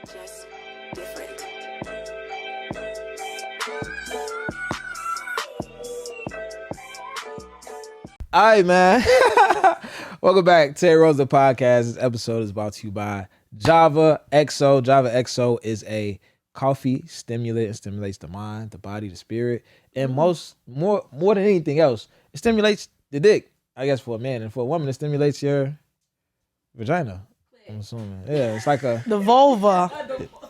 Just different. All right, man. Welcome back to Rosa Podcast. This episode is brought to you by Java XO. Java XO is a coffee stimulant. It stimulates the mind, the body, the spirit, and more than anything else, it stimulates the dick. I guess for a man, and for a woman, it stimulates your vagina. I'm assuming. Yeah, it's like the vulva.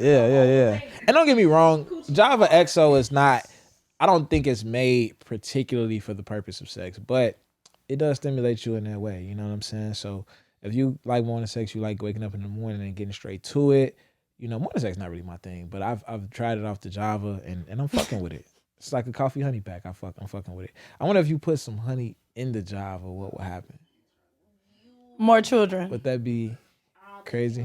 Yeah. And don't get me wrong, Java XO is not. I don't think it's made particularly for the purpose of sex, but it does stimulate you in that way. You know what I'm saying? So if you like morning sex, you like waking up in the morning and getting straight to it. You know, morning sex is not really my thing, but I've tried it off the Java and I'm fucking with it. It's like a coffee honey pack. I'm fucking with it. I wonder if you put some honey in the Java, what would happen? More children. Would that be crazy?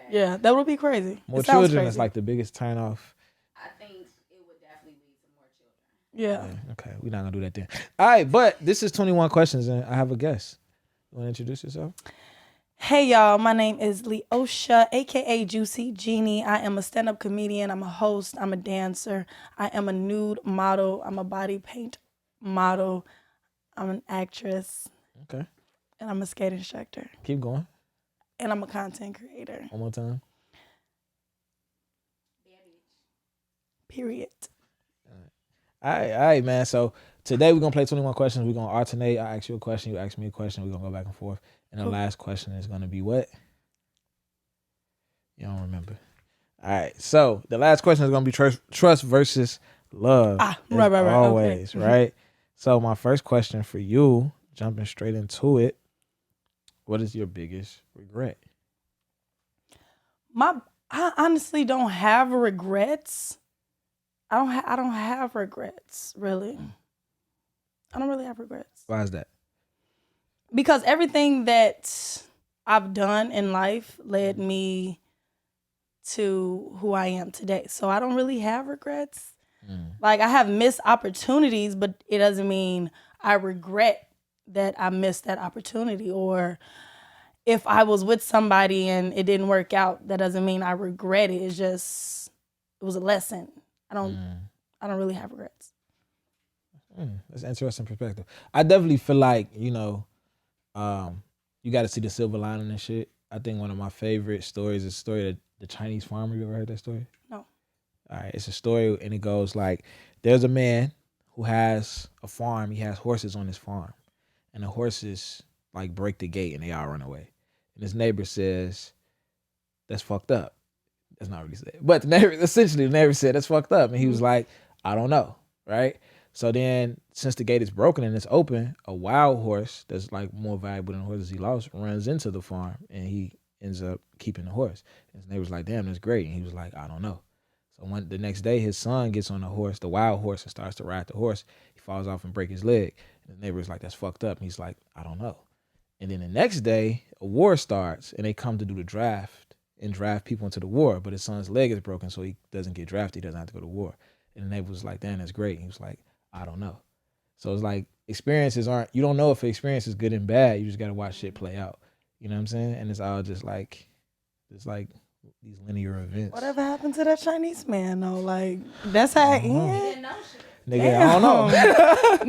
Yeah, that would be crazy. More children is like the biggest turn off. I think it would definitely lead to more children. Yeah. Okay, we're not gonna do that then. All right, but this is 21 questions and I have a guest. You wanna introduce yourself? Hey y'all, my name is Leeosha, aka Juicy Genie. I am a stand-up comedian, I'm a host, I'm a dancer, I am a nude model, I'm a body paint model, I'm an actress. Okay. And I'm a skate instructor. Keep going. And I'm a content creator. One more time. Period. All right, man. So today we're gonna play 21 questions. We're gonna alternate. I ask you a question, you ask me a question. We're gonna go back and forth. And the last question is gonna be what? You don't remember. All right. So the last question is gonna be trust versus love. Right. Always, okay. right? So my first question for you, jumping straight into it, what is your biggest regret? I honestly don't have regrets. I don't have regrets, really. I don't really have regrets. Why is that? Because everything that I've done in life led me to who I am today. So I don't really have regrets. Like, I have missed opportunities, but it doesn't mean I regret that I missed that opportunity. Or if I was with somebody and it didn't work out, that doesn't mean I regret it. It's just, it was a lesson. I don't really have regrets. That's an interesting perspective. I definitely feel like, you know, you got to see the silver lining and shit. I think one of my favorite stories is the story of the Chinese farmer. You ever heard that story? No. All right, it's a story and it goes like, there's a man who has a farm. He has horses on his farm. And the horses like break the gate and they all run away. And his neighbor says, that's fucked up. That's not really said. But the neighbor said, that's fucked up. And he was like, I don't know, right? So then, since the gate is broken and it's open, a wild horse that's like more valuable than the horses he lost runs into the farm and he ends up keeping the horse. And his neighbor's like, damn, that's great. And he was like, I don't know. So the next day, his son gets on the horse, the wild horse, and starts to ride the horse. He falls off and breaks his leg. And the neighbor's like, that's fucked up. And he's like, I don't know. And then the next day, a war starts and they come to do the draft and draft people into the war. But his son's leg is broken, so he doesn't get drafted. He doesn't have to go to war. And the neighbor was like, damn, that's great. And he was like, I don't know. So it's like experiences you don't know if the experience is good and bad. You just got to watch shit play out. You know what I'm saying? And it's all just like these linear events. Whatever happened to that Chinese man, though? Like, that's how it ended? Nigga, I don't know.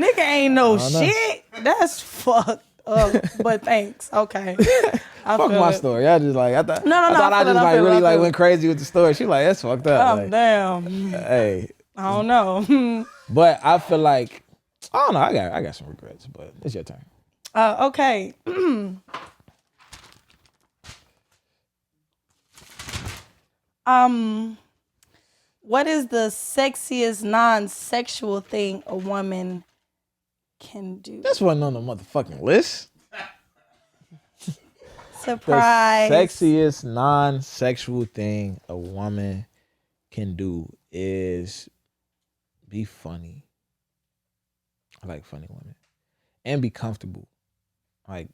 Nigga ain't no shit. That's fucked up. But thanks. Okay. Fuck my story. I just like, I thought I just I really like went crazy with the story. She like, that's fucked up. Oh, like, damn. Hey. I don't know. But I feel like, I don't know, I got some regrets, but it's your turn. Okay. What is the sexiest non-sexual thing a woman can do? This wasn't on the motherfucking list. Surprise. The sexiest non-sexual thing a woman can do is be funny. I like funny women. And be comfortable. Like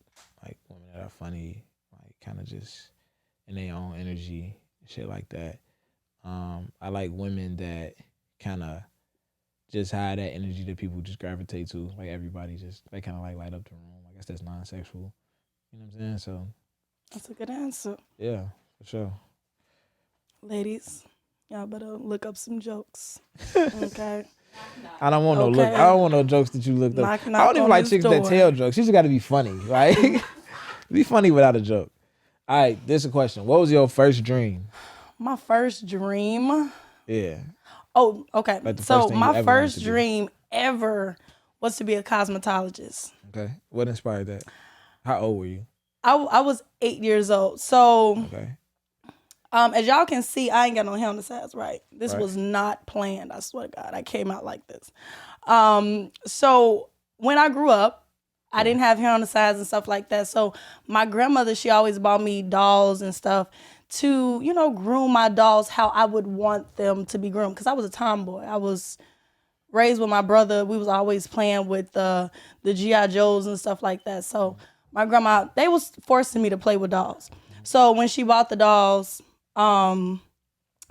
women that are funny, like kind of just in their own energy, shit like that. I like women that kind of just have that energy that people just gravitate to. Like everybody just, they kind of like light up the room. I guess that's non-sexual. You know what I'm saying? So that's a good answer. yeah, for sure. Ladies, y'all better look up some jokes. Okay. I don't want no look. Okay. I don't want no jokes that you looked up. Knock, I knock don't even on like this chicks that door. tell jokes. You just got to be funny, right? Be funny without a joke. All right, this is a question. What was your first dream? My first dream. Yeah. Oh, okay. Like the So first thing you my ever wanted first to be. dream ever was to be a cosmetologist. Okay. What inspired that? How old were you? I was 8 years old. So Okay. as y'all can see, I ain't got no hair on the sides, right? This Right. was not planned. I swear to God, I came out like this. So when I grew up, I didn't have hair on the sides and stuff like that. So my grandmother, she always bought me dolls and stuff to, groom my dolls how I would want them to be groomed. Because I was a tomboy. I was raised with my brother. We was always playing with the G.I. Joes and stuff like that. So my grandma, they was forcing me to play with dolls. So when she bought the dolls,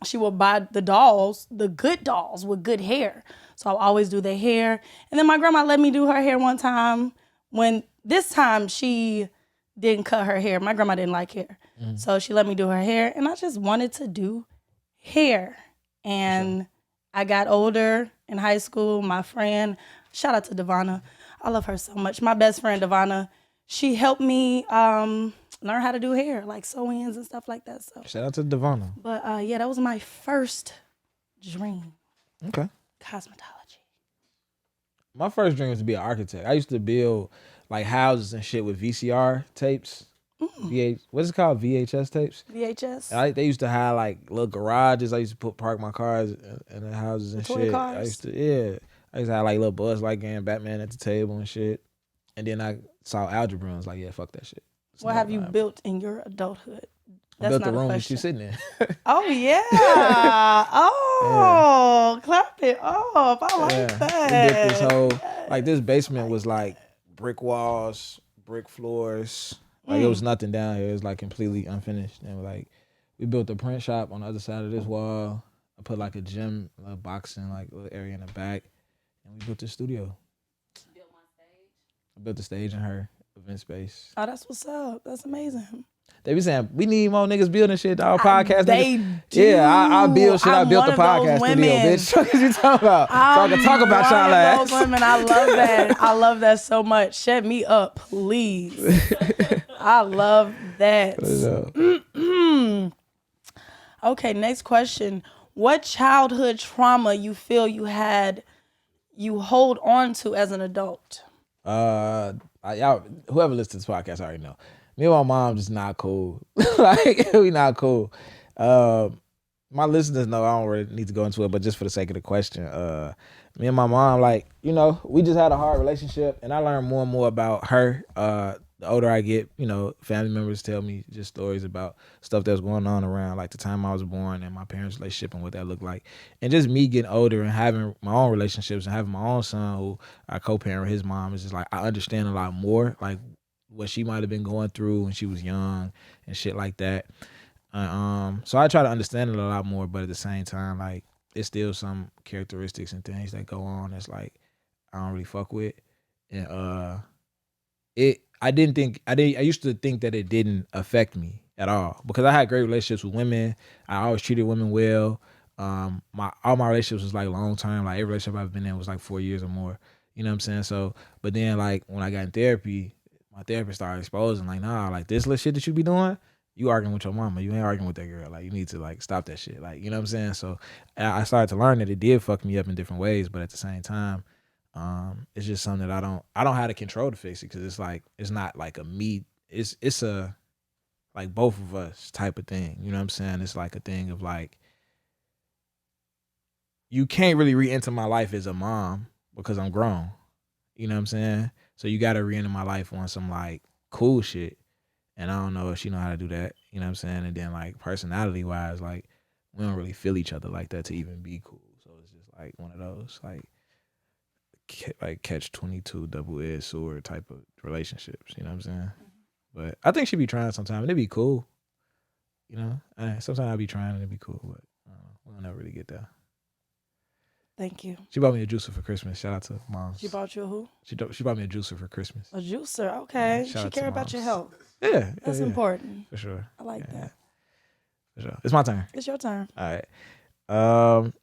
she would buy the dolls, the good dolls with good hair. So I'll always do their hair. And then my grandma let me do her hair one time when this time she didn't cut her hair. My grandma didn't like hair. So she let me do her hair. And I just wanted to do hair. And I got older in high school. My friend, shout out to Devonna. I love her so much. My best friend, Devonna, she helped me learn how to do hair, like sew-ins and stuff like that. So, Shout out to Devonna. but yeah, that was my first dream, Okay. cosmetology. My first dream was to be an architect. I used to build like houses and shit with VCR tapes. What's it called? VHS tapes. VHS. They used to have like little garages. I used to park my cars in the houses and toy shit. cars? I used to have like little Buzz Lightyear and Batman at the table and shit. And then I saw algebra and was like, yeah, fuck that shit. It's What not have you vibe. built in your adulthood? I built not the a room that question. she's sitting in. Oh yeah. Oh, clap it off. I like Yeah. that. We built this whole this basement was like brick walls, brick floors. Like it was nothing down here. It was like completely unfinished. And we built a print shop on the other side of this wall. I put like a gym, a boxing like little area in the back, and we built the studio. Built one stage. I built the stage in her event space. Oh, that's what's up. That's amazing. They be saying we need more niggas building shit. Our podcast They niggas. do. Yeah, I build shit. I I'm built the one of those podcast studio, women. bitch. What you talking about? So I can talk about y'all one ass. of those women. I love that. I love that so much. Shut me up, please. I love that. Okay, next question. What childhood trauma you feel you hold on to as an adult? Y'all, whoever listens to this podcast already know. Me and my mom just not cool. Like we not cool. My listeners know I don't really need to go into it, but just for the sake of the question, me and my mom, we just had a hard relationship, and I learned more and more about her. The older I get, family members tell me just stories about stuff that was going on around like the time I was born and my parents' relationship and what that looked like. And just me getting older and having my own relationships and having my own son who I co-parent with his mom, is just like I understand a lot more, like what she might have been going through when she was young and shit like that. So I try to understand it a lot more, but at the same time, like it's still some characteristics and things that go on that's like I don't really fuck with. And I used to think that it didn't affect me at all because I had great relationships with women. I always treated women well. All my relationships was like long term. Like every relationship I've been in was like 4 years or more. You know what I'm saying? So, but then like when I got in therapy, my therapist started exposing like, nah, like this little shit that you be doing, you arguing with your mama. You ain't arguing with that girl. Like you need to like stop that shit. Like, you know what I'm saying? So I started to learn that it did fuck me up in different ways, but at the same time, it's just something that I don't have the control to fix it because it's like it's not like a me. It's a like both of us type of thing. You know what I'm saying? It's like a thing of like you can't really re-enter my life as a mom because I'm grown. You know what I'm saying? So you got to re-enter my life on some like cool shit, and I don't know if she know how to do that. You know what I'm saying? And then like personality wise, like we don't really feel each other like that to even be cool. So it's just like one of those like catch 22 double-edged sword type of relationships, you know what I'm saying? But I think she'd be trying sometime and it'd be cool, you know? Sometimes I'd be trying and it'd be cool, but we'll never really get there. Thank you. She bought me a juicer for Christmas. Shout out to moms. She bought you a who? She bought me a juicer for Christmas. A juicer. Okay. Shout She out to care about your moms. health. Yeah. That's important. For sure. I like that. For sure. It's my turn. It's your turn. All right.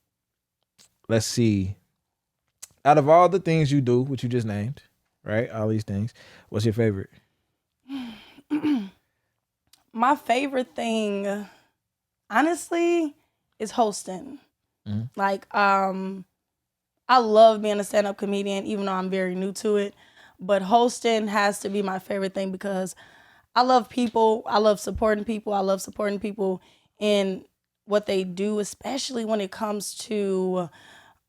Let's see. Out of all the things you do, which you just named, right? All these things, what's your favorite? My favorite thing, honestly, is hosting. Mhm. Like, I love being a stand-up comedian, even though I'm very new to it. But hosting has to be my favorite thing because I love people. I love supporting people. I love supporting people in what they do, especially when it comes to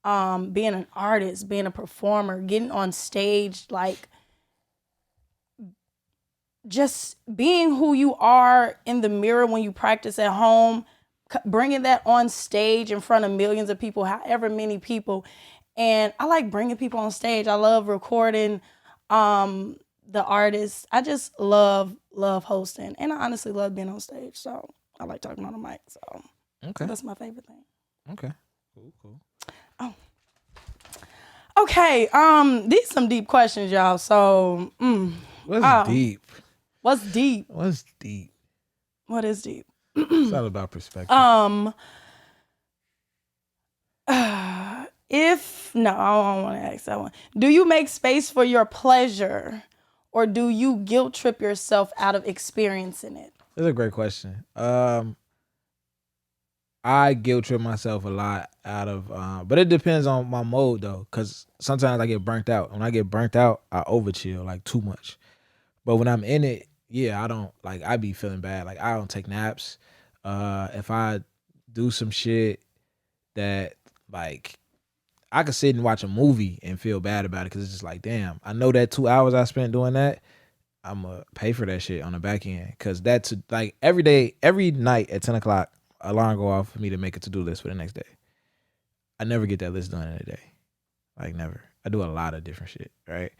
being an artist, being a performer, getting on stage, like just being who you are in the mirror when you practice at home, bringing that on stage in front of millions of people, however many people. And I like bringing people on stage. I love recording the artists. I just love hosting. And I honestly love being on stage. So I like talking on the mic. So Okay. that's my favorite thing. Okay. Cool. Oh. Okay. These some deep questions, y'all. So What's deep? What's deep? What's deep? What is deep? It's all about perspective. No, I don't want to ask that one. Do you make space for your pleasure, or do you guilt trip yourself out of experiencing it? That's a great question. I guilt trip myself a lot out of, but it depends on my mode though, because sometimes I get burnt out. When I get burnt out, I over chill like too much. But when I'm in it, yeah, I don't like. I be feeling bad. Like I don't take naps. If I do some shit that like I could sit and watch a movie and feel bad about it because it's just like, damn, I know that 2 hours I spent doing that, I'm gonna pay for that shit on the back end. Because that's like every day, every night at 10 o'clock, alarm go off for me to make a to-do list for the next day. I never get that list done in a day. Like never. I do a lot of different shit, right?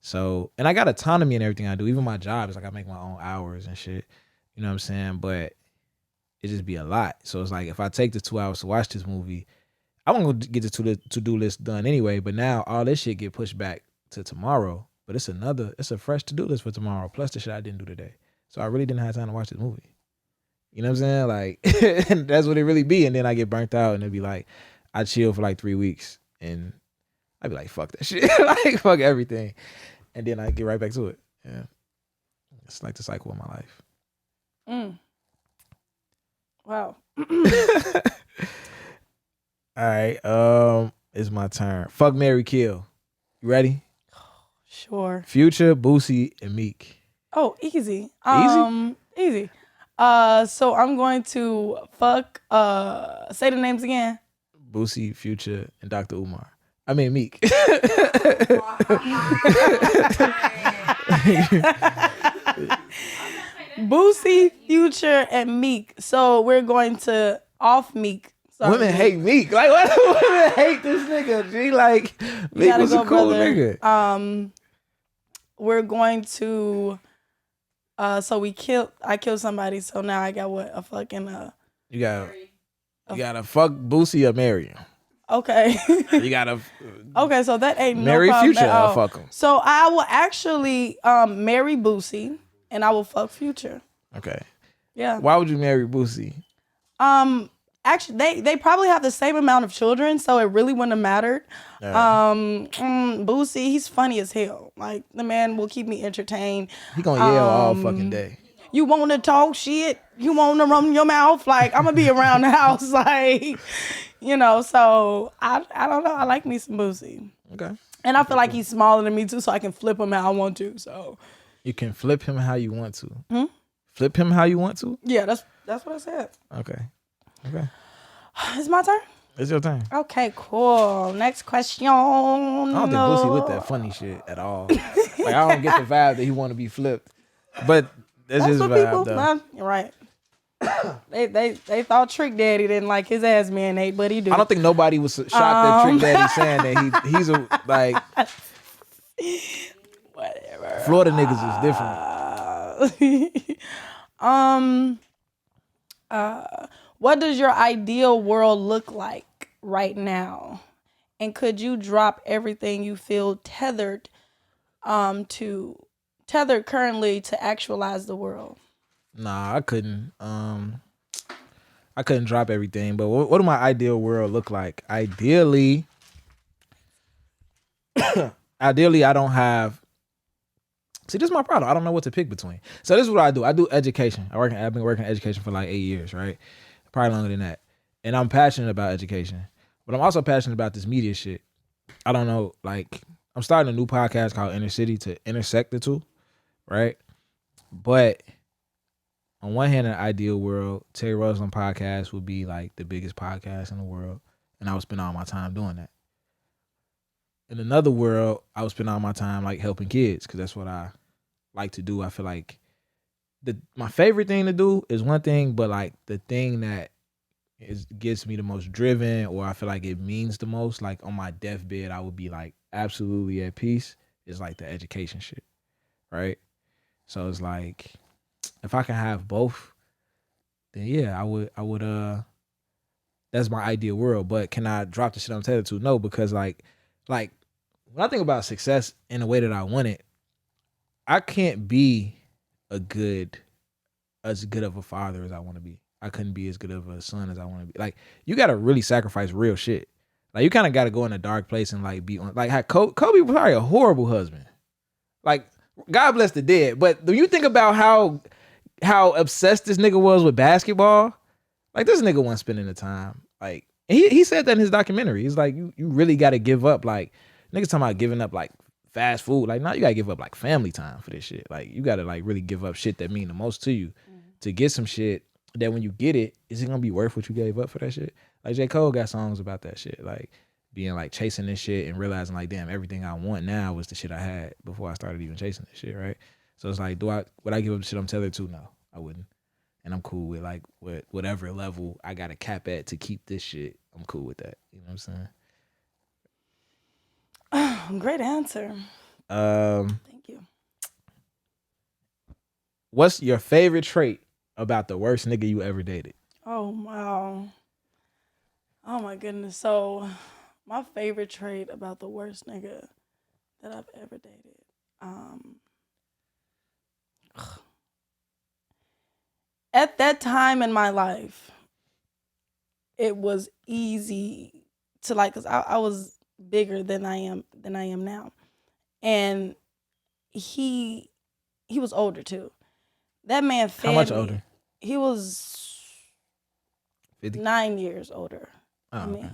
So, and I got autonomy in everything I do. Even my job is like I make my own hours and shit. You know what I'm saying? But it just be a lot. So it's like if I take the 2 hours to watch this movie, I'm gonna get the to-do list done anyway. But now all this shit get pushed back to tomorrow. But it's a fresh to-do list for tomorrow, plus the shit I didn't do today. So I really didn't have time to watch this movie. You know what I'm saying? Like that's what it really be. And then I get burnt out and it'd be like, I chill for like 3 weeks and I'd be like, fuck that shit. Like fuck everything. And then I get right back to it. Yeah. It's like the cycle of my life. Wow. All right. It's my turn. Fuck, marry, kill. You ready? Sure. Future, Boosie, and Meek. Oh, easy. Easy? Easy. So I'm going to fuck. Say the names again. Boosie, Future, and Dr. Umar. I mean Meek. Boosie, Future, and Meek. So we're going to off Meek. Sorry, Women Meek. hate Meek. Like, why do women hate this nigga? She like, Meek was a cool nigga. We're going to. So I killed somebody. So now I got what? A fucking. You gotta fuck Boosie or marry him. Okay. You gotta. Okay, so that ain't marry no problem Future at all. or fuck him. So I will actually marry Boosie and I will fuck Future. Okay. Yeah. Why would you marry Boosie? Actually, they probably have the same amount of children, so it really wouldn't have mattered. Boosie, he's funny as hell. Like the man will keep me entertained. He gonna yell all fucking day. You want to talk shit? You want to run your mouth? Like I'm gonna be around the house, like So I don't know. I like me some Boosie. Okay. And I feel like he's smaller than me too, so I can flip him how I want to. So you can flip him how you want to. Flip him how you want to? Yeah, that's what I said. Okay. It's my turn? It's your turn. Okay, cool. Next question. I don't think Boosie with that funny shit at all. Like I don't get the vibe that he want to be flipped. But that's his what vibe people, though. Nah, you're right. They thought Trick Daddy didn't like his ass being Nate, but he do. I don't think nobody was shocked that Trick Daddy saying that he's a like whatever. Florida niggas is different. What does your ideal world look like right now? And could you drop everything you feel tethered currently to actualize the world? Nah, I couldn't. I couldn't drop everything, but what do my ideal world look like? Ideally, I don't have. See, this is my problem. I don't know what to pick between. So this is what I do. I do education. I've been working in education for like 8 years, right? Probably longer than that. And I'm passionate about education, but I'm also passionate about this media shit. I don't know, like I'm starting a new podcast called Inner City to intersect the two, right? But on one hand, in an ideal world, Terry Roseland podcast would be like the biggest podcast in the world, and I would spend all my time doing that. In another world, I would spend all my time like helping kids because that's what I like to do. I feel like my favorite thing to do is one thing, but like the thing that gets me the most driven, or I feel like it means the most, like on my deathbed, I would be like absolutely at peace, is like the education shit, right? So it's like if I can have both, then yeah, I would that's my ideal world. But can I drop the shit I'm tethered to? No, because like when I think about success in the way that I want it, I can't be as good of a father as I want to be. I couldn't be as good of a son as I want to be. Like, you got to really sacrifice real shit. Like, you kind of got to go in a dark place and like be on. Like, how Kobe was probably a horrible husband. Like, God bless the dead. But do you think about how obsessed this nigga was with basketball? Like, this nigga wasn't spending the time. Like, and he said that in his documentary. He's like, you really got to give up. Like, niggas talking about giving up like fast food. Like, now you got to give up like family time for this shit. Like, you got to like really give up shit that mean the most to you to get some shit that when you get it, is it gonna be worth what you gave up for that shit? Like J. Cole got songs about that shit, like being like chasing this shit and realizing like, damn, everything I want now was the shit I had before I started even chasing this shit, right? So it's like, would I give up the shit I'm tethered to? No, I wouldn't. And I'm cool with like whatever level I got to cap at to keep this shit. I'm cool with that. You know what I'm saying? Great answer. Thank you. What's your favorite trait about the worst nigga you ever dated? Oh, wow. Oh, my goodness. So, my favorite trait about the worst nigga that I've ever dated. At that time in my life, it was easy to like, cause I was bigger than I am now, and he was older too. That man fed How much me. older? He was 50? 9 years older than me. Okay.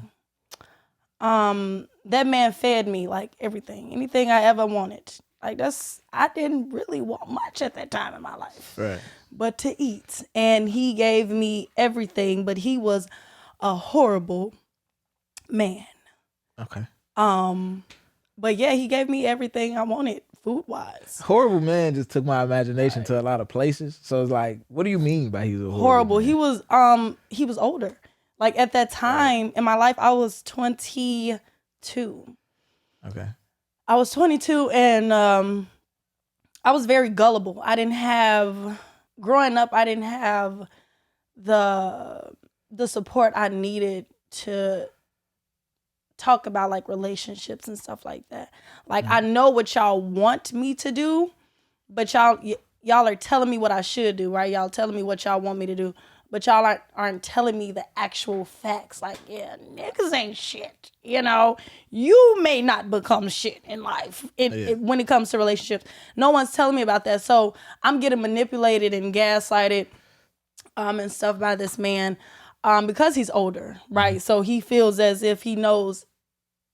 That man fed me like anything I ever wanted. Like I didn't really want much at that time in my life, Right. but to eat. And he gave me everything, but he was a horrible man. Okay. But yeah, he gave me everything I wanted food wise. Horrible man just took my imagination to a lot of places. So it's like, what do you mean by he's a horrible man? He was older. Like at that time in my life, I was 22. Okay. I was 22 and I was very gullible. Growing up, I didn't have the support I needed to talk about like relationships and stuff like that. Like I know what y'all want me to do, but y'all are telling me what I should do, right? Y'all telling me what y'all want me to do, but y'all aren't telling me the actual facts. Like, yeah, niggas ain't shit. You know, you may not become shit in life when it comes to relationships. No one's telling me about that. So I'm getting manipulated and gaslighted and stuff by this man because he's older, right? Mm-hmm. So he feels as if he knows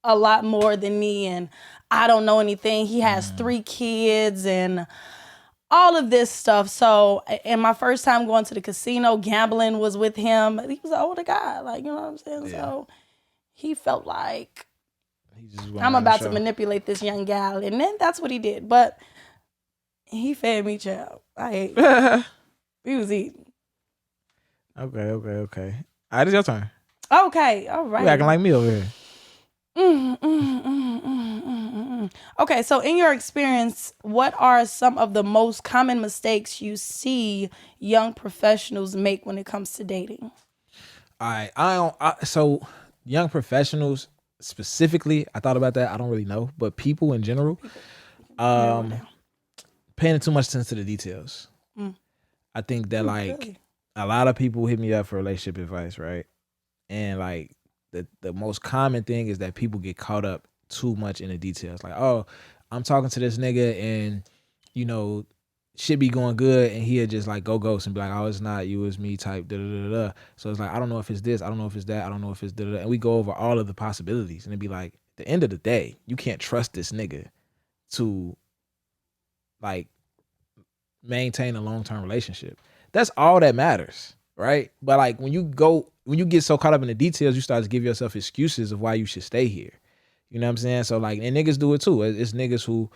a lot more than me and I don't know anything. He has 3 kids and all of this stuff. So, and my first time going to the casino, gambling was with him. He was an older guy, like, you know what I'm saying? Yeah. So he felt like I'm about to manipulate this young gal. And then that's what he did. But he fed me, child. I ate. He was eating. Okay. All right, it's your turn. Okay, all right. You acting like me over here. Okay, so in your experience, what are some of the most common mistakes you see young professionals make when it comes to dating? All right, so young professionals specifically, I thought about that. I don't really know, but people in general, paying too much attention to the details. I think that like, really? a lot of people hit me up for relationship advice, right? And like the most common thing is that people get caught up too much in the details. Like, oh, I'm talking to this nigga and you know shit be going good, and he'll just like go ghost and be like, oh, it's not you, it's me type da da da da. So it's like, I don't know if it's this, I don't know if it's that, I don't know if it's da da da. And we go over all of the possibilities, and it'd be like, at the end of the day, you can't trust this nigga to like maintain a long-term relationship. That's all that matters, right? But like when you get so caught up in the details, you start to give yourself excuses of why you should stay here. You know what I'm saying? So like, and niggas do it too. It's niggas who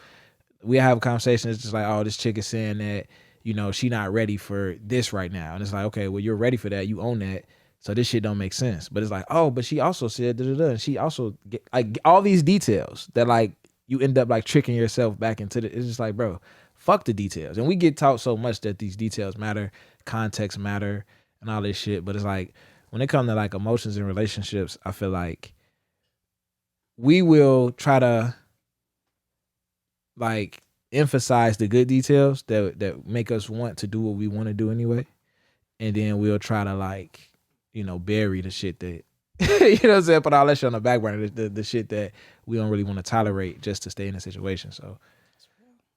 we have a conversation. It's just like, oh, this chick is saying that, you know, she not ready for this right now. And it's like, okay, well, you're ready for that. You own that. So this shit don't make sense. But it's like, oh, but she also said da da da. And she also get like all these details that like you end up like tricking yourself back into it's just like, bro, fuck the details. And we get taught so much that these details matter, context matter, and all this shit. But it's like when it comes to like emotions and relationships, I feel like we will try to like emphasize the good details that make us want to do what we want to do anyway. And then we'll try to like, you know, bury the shit that you know what I'm saying, put all that shit on the back burner, the shit that we don't really want to tolerate just to stay in a situation. So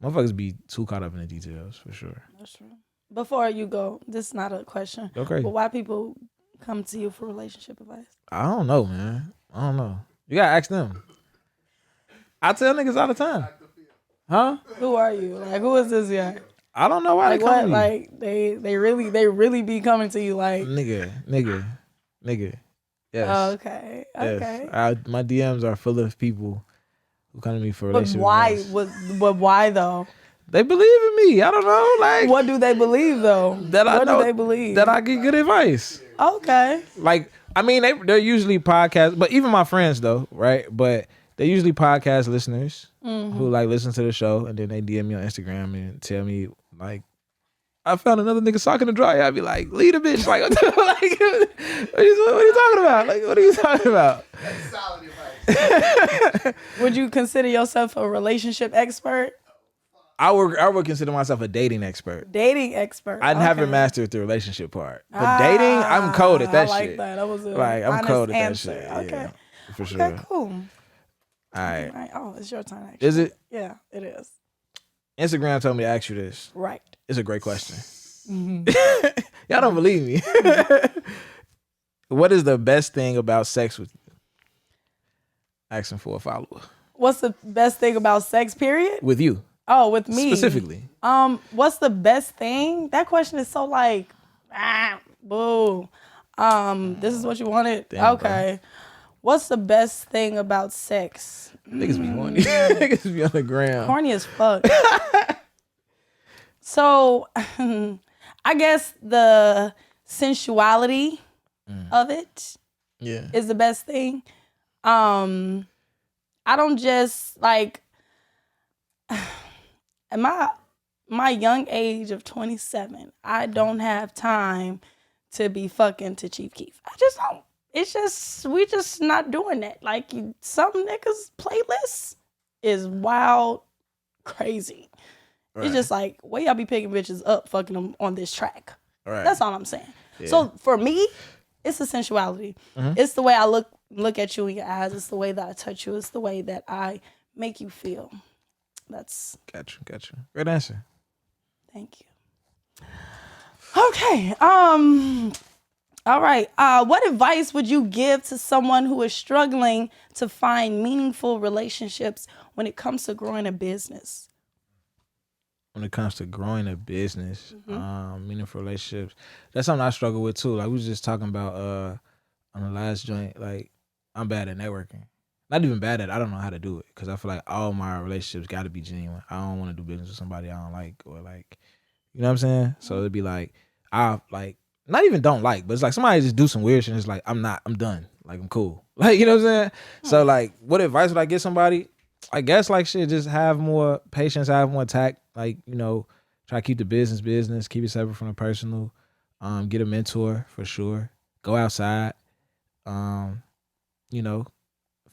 motherfuckers be too caught up in the details for sure. That's true. Before you go, this is not a question. Okay. But why people come to you for relationship advice? I don't know, man. I don't know. You gotta ask them. I tell niggas all the time. Huh? Who are you? Like, who is this guy? I don't know why Like they come what? to you. Like they really be coming to you like Nigga. Yes. Oh, okay. Okay. Yes. My DMs are full of people who come to me for But relationship why? advice. But why though? They believe in me. I don't know. Like, What do they believe though? that I what know do they believe? that I get good advice. Okay. Like, I mean, they're usually podcast, but even my friends though, right? But they're usually podcast listeners who like listen to the show, and then they DM me on Instagram and tell me like, I found another nigga socking the dryer. I'd be like, leave the bitch. Like, what are you talking about? Like, what are you talking about? That's solid advice. Would you consider yourself a relationship expert? I would consider myself a dating expert. Dating expert. I haven't Okay. mastered the relationship part, but dating, I'm cold at that I like shit. that. That was a Like, I'm honest cold at answer. that shit. Okay. Yeah, for sure. Okay, cool. All right. All right. Oh, it's your turn actually. Is it? Yeah, it is. Instagram told me to ask you this. Right. It's a great question. Mm-hmm. Y'all don't believe me. What is the best thing about sex with you? Asking for a follower. What's the best thing about sex, period? With you. Oh, with me. Specifically. What's the best thing? That question is so like, boo. This is what you wanted? Damn, okay. What's the best thing about sex? Niggas be horny. Niggas be on the ground. Horny as fuck. So, I guess the sensuality of it Yeah. is the best thing. I don't just like at my young age of 27, I don't have time to be fucking to Chief Keef. I just don't. It's just we just not doing that. Like some niggas playlist is wild, crazy. Right. It's just like where y'all be picking bitches up, fucking them on this track. Right. That's all I'm saying. Yeah. So for me, it's the sensuality. It's the way I look at you in your eyes. It's the way that I touch you. It's the way that I make you feel. That's Got you. Great answer. thank you. Okay. All right. What advice would you give to someone who is struggling to find meaningful relationships when it comes to growing a business? When it comes to growing a business, meaningful relationships, that's something I struggle with too. Like we was just talking about on the last joint, like I'm bad at networking. Not even bad at it, I don't know how to do it because I feel like all my relationships got to be genuine. I don't want to do business with somebody I don't like or like, you know what I'm saying? So it'd be like, I like, not even don't like, but it's like somebody just do some weird shit and it's like, I'm done. Like I'm cool. Like, you know what I'm saying? So like, what advice would I give somebody? I guess like shit, just have more patience, have more tact. Like, you know, try to keep the business, keep it separate from the personal. Get a mentor for sure. Go outside. You know,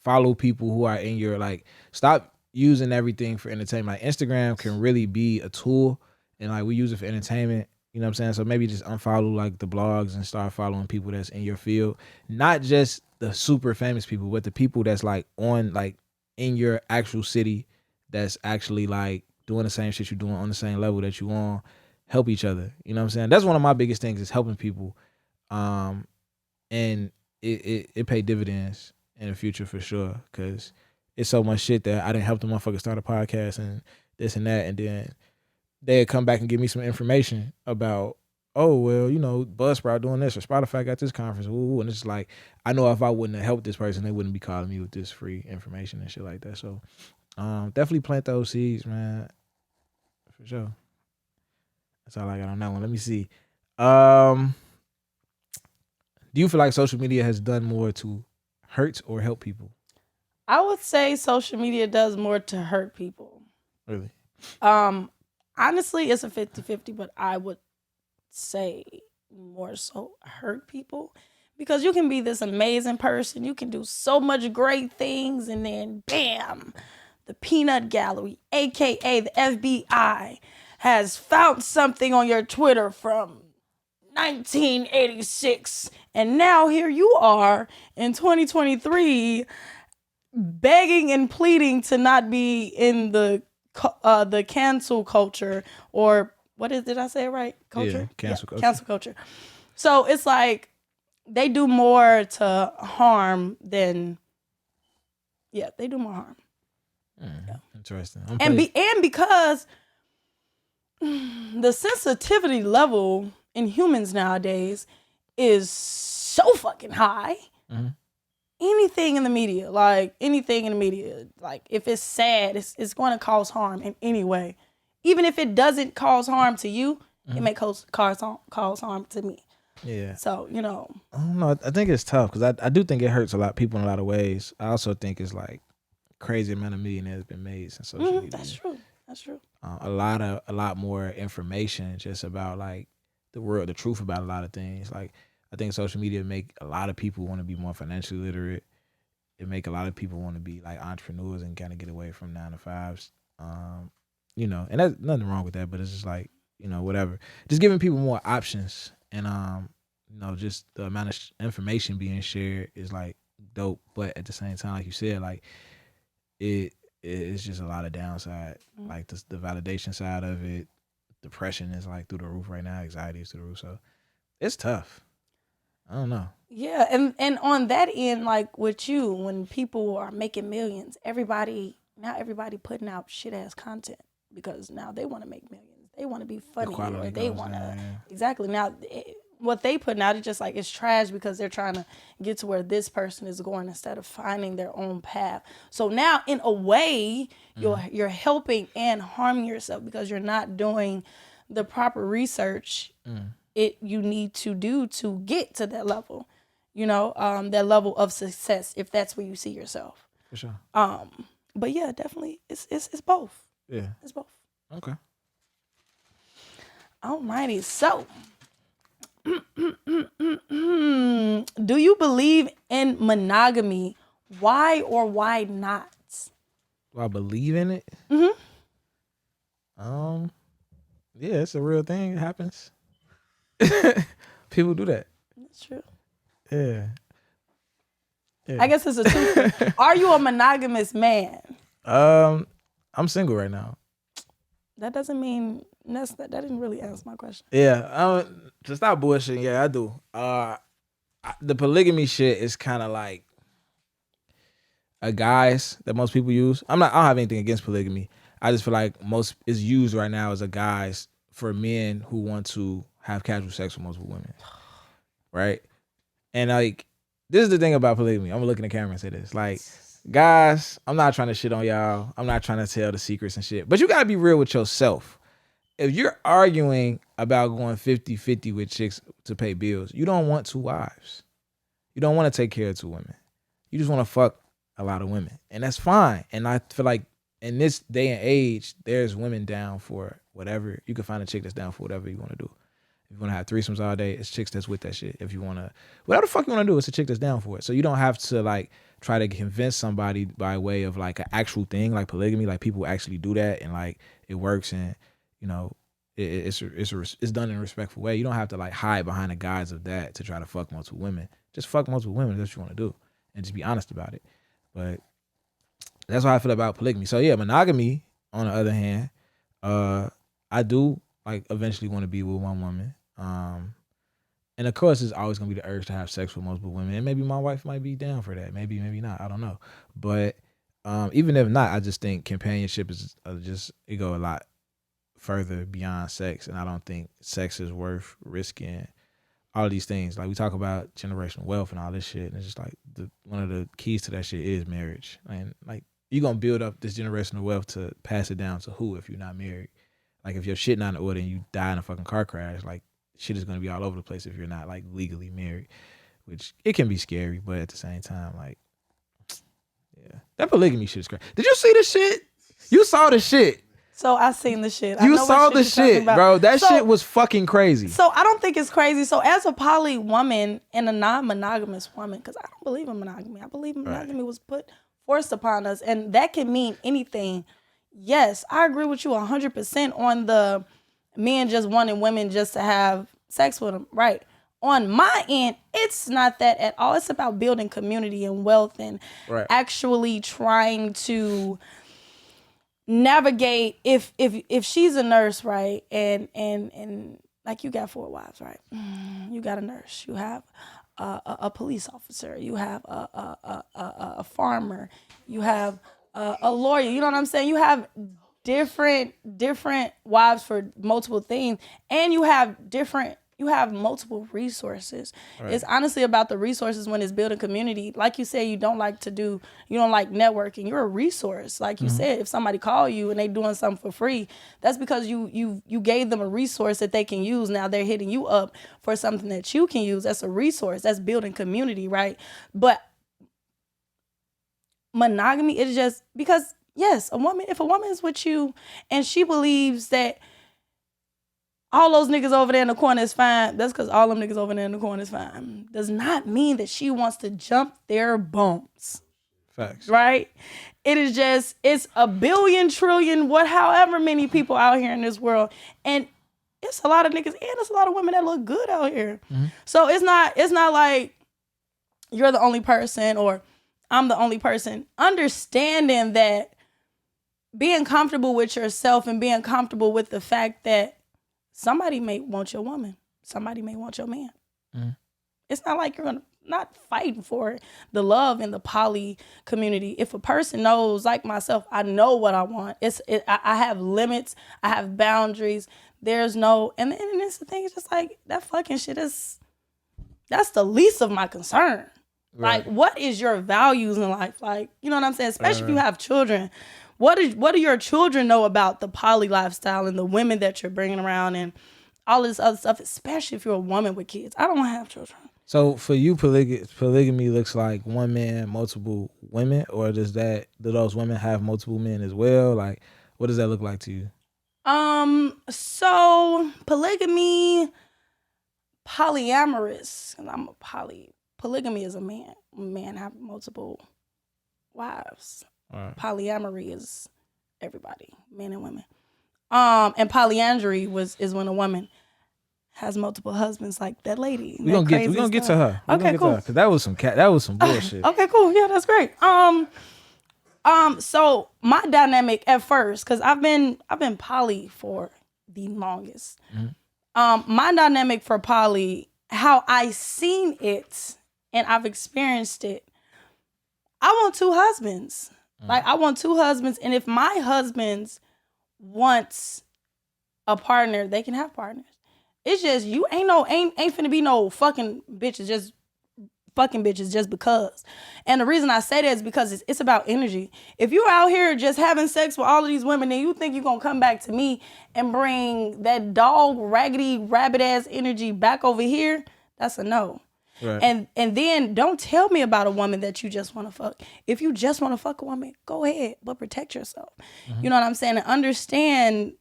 follow people who are in your like. Stop using everything for entertainment. Like Instagram can really be a tool, and like we use it for entertainment. You know what I'm saying? So maybe just unfollow like the blogs and start following people that's in your field. Not just the super famous people, but the people that's like on like in your actual city that's actually like doing the same shit you're doing on the same level that you on. Help each other. You know what I'm saying? That's one of my biggest things is helping people. And it pay dividends in the future for sure. Cause it's so much shit that I didn't help the motherfucker start a podcast and this and that. And then they'd come back and give me some information about, oh, well, you know, Buzzsprout doing this or Spotify got this conference. Ooh, and it's like, I know if I wouldn't have helped this person, they wouldn't be calling me with this free information and shit like that. So definitely plant those seeds, man. For sure. That's all I got on that one. Let me see. Do you feel like social media has done more to hurt or help people? I would say social media does more to hurt people. Really? Honestly, it's a 50-50, but I would say more so hurt people because you can be this amazing person. You can do so much great things and then bam, the peanut gallery, AKA the FBI, has found something on your Twitter from 1986. And now here you are in 2023 begging and pleading to not be in the cancel culture, or did I say it right? Culture? Yeah, cancel culture. Cancel culture. So it's like they do more to harm than, they do more harm. Interesting. And because the sensitivity level in humans nowadays is so fucking high. Mm-hmm. Anything in the media, like if it's sad, it's going to cause harm in any way. Even if it doesn't cause harm to you, it may cause harm to me. Yeah. So, you know. I don't know. I think it's tough because I do think it hurts a lot of people in a lot of ways. I also think it's like crazy amount of millionaires been made since social media. That's true. A lot more information just about like the truth about a lot of things. Like I think social media make a lot of people want to be more financially literate. It make a lot of people want to be like entrepreneurs and kind of get away from 9 to 5s. You know, and there's nothing wrong with that, but it's just like, you know, whatever. Just giving people more options and you know, just the amount of information being shared is like dope. But at the same time, like you said, like it's just a lot of downside. Like the validation side of it, depression is like through the roof right now. Anxiety is through the roof. So it's tough. I don't know. Yeah, and on that end, like with you, when people are making millions, everybody putting out shit ass content because now they want to make millions. They want to be funny, or they want to exactly now. What they putting out is just like it's trash because they're trying to get to where this person is going instead of finding their own path. So now, in a way, you're helping and harming yourself because you're not doing the proper research you need to do to get to that level. You know, that level of success, if that's where you see yourself. For sure. But yeah, definitely, it's both. Yeah, it's both. Okay. Alrighty, so do you believe in monogamy? Why or why not? Do I believe in it? Yeah, it's a real thing. It happens. People do that. That's true. Yeah. I guess it's a two. Are you a monogamous man? I'm single right now. That doesn't mean that didn't really answer my question. Yeah. To stop bullshitting, yeah, I do. The polygamy shit is kind of like a guise that most people use. I don't have anything against polygamy. I just feel like it's used right now as a guise for men who want to have casual sex with multiple women. Right? And like, this is the thing about polygamy. I'm gonna look in the camera and say this. Like, guys, I'm not trying to shit on y'all. I'm not trying to tell the secrets and shit. But you gotta be real with yourself. If you're arguing about going 50-50 with chicks to pay bills, you don't want 2 wives. You don't want to take care of 2 women. You just want to fuck a lot of women. And that's fine. And I feel like in this day and age, there's women down for whatever. You can find a chick that's down for whatever you want to do. If you want to have threesomes all day, it's chicks that's with that shit. If you want to, whatever the fuck you want to do, it's a chick that's down for it. So you don't have to like try to convince somebody by way of like an actual thing like polygamy. Like people actually do that and like it works and you know it's done in a respectful way. You don't have to like hide behind the guise of that to try to fuck multiple women. Just fuck multiple women. That's what you want to do, and just be honest about it. But that's how I feel about polygamy. So yeah, monogamy. On the other hand, I do like eventually want to be with one woman. And of course, it's always gonna be the urge to have sex with multiple women, and maybe my wife might be down for that. Maybe not. I don't know. But even if not, I just think companionship is it go a lot further beyond sex, and I don't think sex is worth risking all of these things. Like we talk about generational wealth and all this shit, and it's just like one of the keys to that shit is marriage. And like you're gonna build up this generational wealth to pass it down to who if you're not married? Like if your shit not in order and you die in a fucking car crash, like shit is gonna be all over the place if you're not like legally married, which it can be scary, but at the same time, like yeah, that polygamy shit is crazy. Did you see the shit? You saw the shit. So I seen the shit. You saw the shit, bro. That shit was fucking crazy. So I don't think it's crazy. So as a poly woman and a non-monogamous woman, because I don't believe in monogamy. I believe monogamy was forced upon us, and that can mean anything. Yes, I agree with you 100% on the men just wanting women just to have sex with them. Right. On my end, it's not that at all. It's about building community and wealth and actually trying to navigate if she's a nurse, right, and like you got 4 wives, right? You got a nurse, you have a police officer, you have a farmer, you have a lawyer. You know what I'm saying? You have different wives for multiple things, and you have multiple resources. Right. It's honestly about the resources when it's building community. Like you said, you don't like networking. You're a resource. Like you said, if somebody call you and they doing something for free, that's because you gave them a resource that they can use. Now they're hitting you up for something that you can use. That's a resource. That's building community, right? But monogamy is just because, yes, if a woman is with you and she believes that all those niggas over there in the corner is fine, that's because all them niggas over there in the corner is fine. Does not mean that she wants to jump their bumps. Facts. Right? It is just, it's a billion, trillion, however many people out here in this world. And it's a lot of niggas and it's a lot of women that look good out here. Mm-hmm. So it's not like you're the only person or I'm the only person. Understanding that being comfortable with yourself and being comfortable with the fact that somebody may want your woman. Somebody may want your man. Mm. It's not like you're not fighting for the love in the poly community. If a person knows, like myself, I know what I want. I have limits. I have boundaries. There's no, and it's the thing. It's just like that fucking shit that's the least of my concern. Right. Like, what is your values in life? Like, you know what I'm saying? Especially if you have children. What do your children know about the poly lifestyle and the women that you're bringing around and all this other stuff, especially if you're a woman with kids? I don't have children. So for you, polygamy looks like one man, multiple women, or do those women have multiple men as well? Like, what does that look like to you? So polygamy, polyamorous, and I'm a polygamy is a man. Men have multiple wives. Right. Polyamory is everybody, men and women. And polyandry is when a woman has multiple husbands, like that lady. We're gonna get to her. Okay, cool. Because that was some bullshit. Okay, cool. Yeah, that's great. So my dynamic at first, because I've been poly for the longest. Mm-hmm. My dynamic for poly, how I seen it and I've experienced it, I want 2 husbands. Like, I want 2 husbands, and if my husband wants a partner, they can have partners. It's just, you ain't finna be no fucking bitches, just fucking bitches just because. And the reason I say that is because it's about energy. If you're out here just having sex with all of these women, and you think you're gonna come back to me and bring that dog, raggedy, rabbit-ass energy back over here, that's a no. Right. And then don't tell me about a woman that you just want to fuck. If you just want to fuck a woman, go ahead, but protect yourself. Mm-hmm. You know what I'm saying? And understand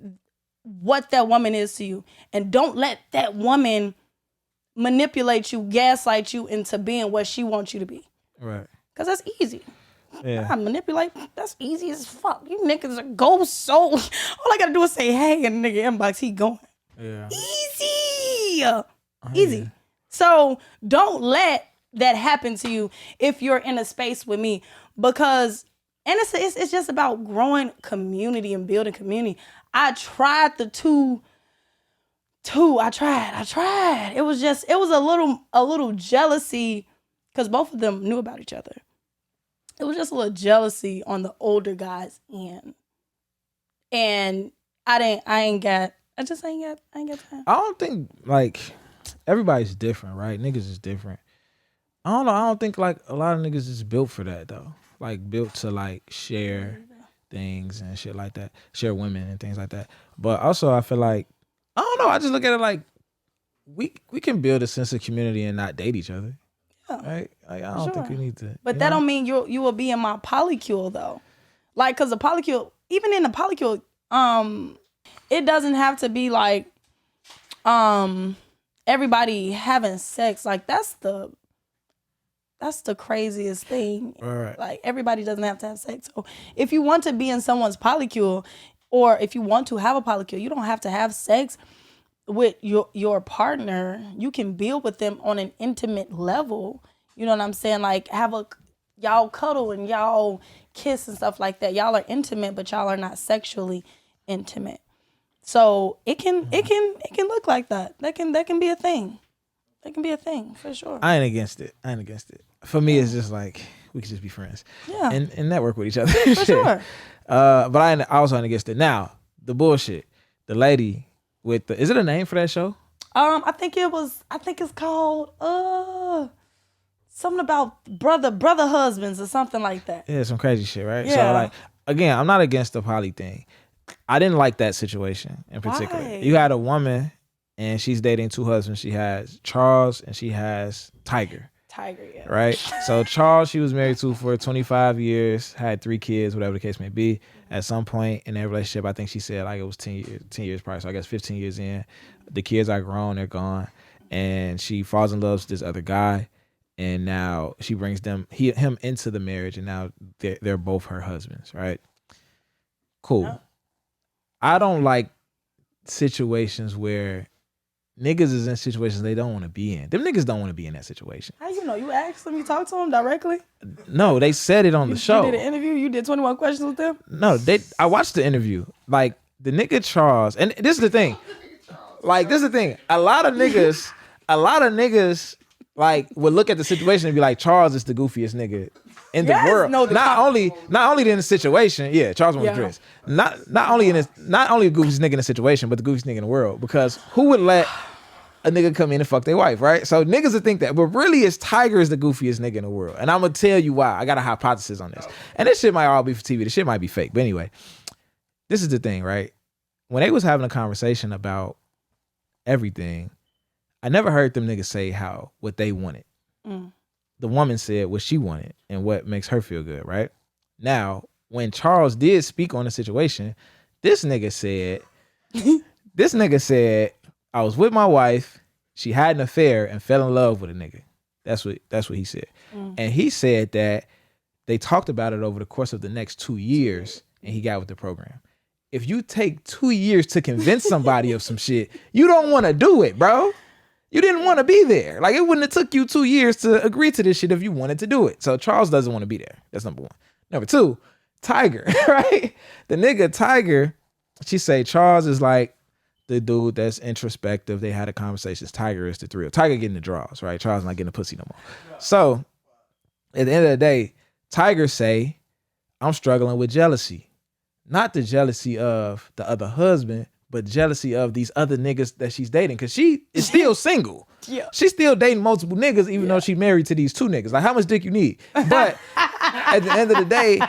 what that woman is to you. And don't let that woman manipulate you, gaslight you into being what she wants you to be. Right. Because that's easy. Yeah. I manipulate. That's easy as fuck. You niggas are ghost souls. All I got to do is say, hey, and the nigga inbox, he going. Yeah. Easy. Oh, Easy. yeah. So don't let that happen to you if you're in a space with me, because and it's just about growing community and building community. I tried the two. I tried. It was a little jealousy because both of them knew about each other. It was just a little jealousy on the older guys' end. And I ain't got time. I don't think like everybody's different, right? Niggas is different. I don't know. I don't think like a lot of niggas is built for that though. Like built to like share things and shit like that. Share women and things like that. But also I feel like I don't know. I just look at it like we can build a sense of community and not date each other. Yeah. Right? Like, I don't think we need to. But that don't mean you will be in my polycule though. Like, cause the polycule, even in the polycule, it doesn't have to be like everybody having sex. Like that's the craziest thing. Right. Like everybody doesn't have to have sex. So if you want to be in someone's polycule, or if you want to have a polycule, you don't have to have sex with your partner. You can build with them on an intimate level. You know what I'm saying? Like y'all cuddle and y'all kiss and stuff like that. Y'all are intimate, but y'all are not sexually intimate. So it can look like that. That can be a thing. That can be a thing for sure. I ain't against it. For me, it's just like we could just be friends. Yeah. And network with each other. For sure. But I also ain't against it. Now, the bullshit. The lady with the is it a name for that show? I think it's called something about brother husbands or something like that. Yeah, some crazy shit, right? Yeah. So like again, I'm not against the poly thing. I didn't like that situation in particular. Why? You had a woman and she's dating two husbands. She has Charles and she has Tiger. Yeah. Right? So Charles, she was married to for 25 years, had 3 kids, whatever the case may be. At some point in their relationship, I think she said like it was 10 years prior. So I guess 15 years in, the kids are grown, they're gone. And she falls in love with this other guy. And now she brings him into the marriage. And now they're both her husbands, right? Cool. Yeah. I don't like situations where niggas is in situations they don't want to be in. Them niggas don't want to be in that situation. How you know? You asked them, you talked to them directly? No, they said it on the show. You did an interview? You did 21 questions with them? No, I watched the interview. Like the nigga Charles, and this is the thing. Like this is the thing. A lot of niggas like would look at the situation and be like, Charles is the goofiest nigga in the world. No, not only in the situation, yeah, Charles won the dress. Not only the goofiest nigga in the situation, but the goofiest nigga in the world. Because who would let a nigga come in and fuck their wife, right? So niggas would think that, but really it's Tiger is the goofiest nigga in the world. And I'm gonna tell you why. I got a hypothesis on this. And this shit might all be for TV. This shit might be fake. But anyway, this is the thing, right? When they was having a conversation about everything, I never heard them niggas say what they wanted. The woman said what she wanted and what makes her feel good, right? Now, when Charles did speak on the situation, this nigga said, I was with my wife, she had an affair and fell in love with a nigga. That's what he said. And he said that they talked about it over the course of the next 2 years and he got with the program. If you take 2 years to convince somebody of some shit, you don't want to do it, bro. You didn't want to be there. Like, it wouldn't have took you 2 years to agree to this shit if you wanted to do it. So Charles doesn't want to be there. That's number one. Number two, Tiger, right? The nigga Tiger, she say Charles is like the dude that's introspective. They had a conversation. Tiger is the thrill. Tiger getting the draws, right? Charles not getting the pussy no more. So at the end of the day, Tiger say, I'm struggling with jealousy. Not the jealousy of the other husband, but jealousy of these other niggas that she's dating. Because she is still single. Yeah. She's still dating multiple niggas, even though she's married to these 2 niggas. Like, how much dick you need? But at the end of the day,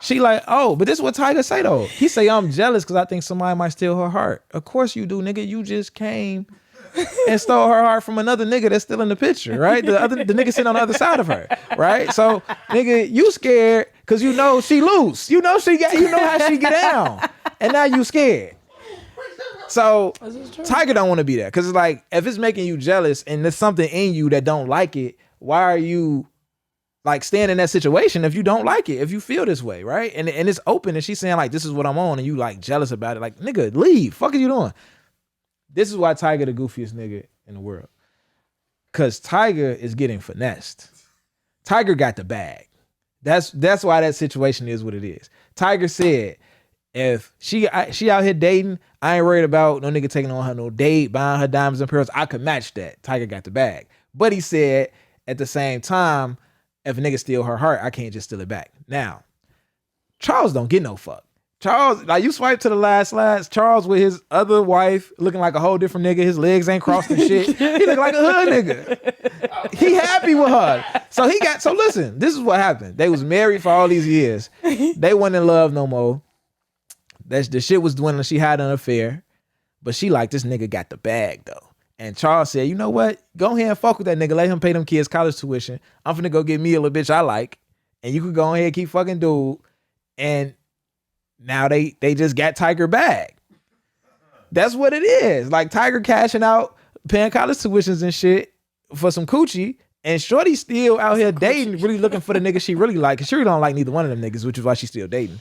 she like, oh, but this is what Tiger say, though. He say, I'm jealous because I think somebody might steal her heart. Of course you do, nigga. You just came and stole her heart from another nigga that's still in the picture, right? The nigga sitting on the other side of her, right? So, nigga, you scared because you know she loose. You know how she get down. And now you scared. So Tiger don't want to be there because it's like, if it's making you jealous and there's something in you that don't like it, why are you like staying in that situation if you don't like it, if you feel this way, right? And it's open and she's saying like, this is what I'm on and you like jealous about it. Like, nigga, leave. Fuck are you doing? This is why Tiger the goofiest nigga in the world. Cause Tiger is getting finessed. Tiger got the bag. That's why that situation is what it is. Tiger said, if she out here dating, I ain't worried about no nigga taking on her no date, buying her diamonds and pearls. I could match that. Tiger got the bag. But he said, at the same time, if a nigga steal her heart, I can't just steal it back. Now, Charles don't get no fuck. Charles, like you swipe to the last slides, Charles with his other wife looking like a whole different nigga. His legs ain't crossed and shit. He look like a hood nigga. He happy with her. So listen, this is what happened. They was married for all these years. They wasn't in love no more. The shit was dwindling. She had an affair. But she like, this nigga got the bag though. And Charles said, you know what? Go ahead and fuck with that nigga. Let him pay them kids college tuition. I'm finna go get me a little bitch I like. And you could go ahead and keep fucking dude. And now they just got Tiger back. That's what it is. Like Tiger cashing out, paying college tuitions and shit for some coochie, and Shorty still out here dating, really looking for the nigga she really like. Cause she really don't like neither one of them niggas, which is why she's still dating.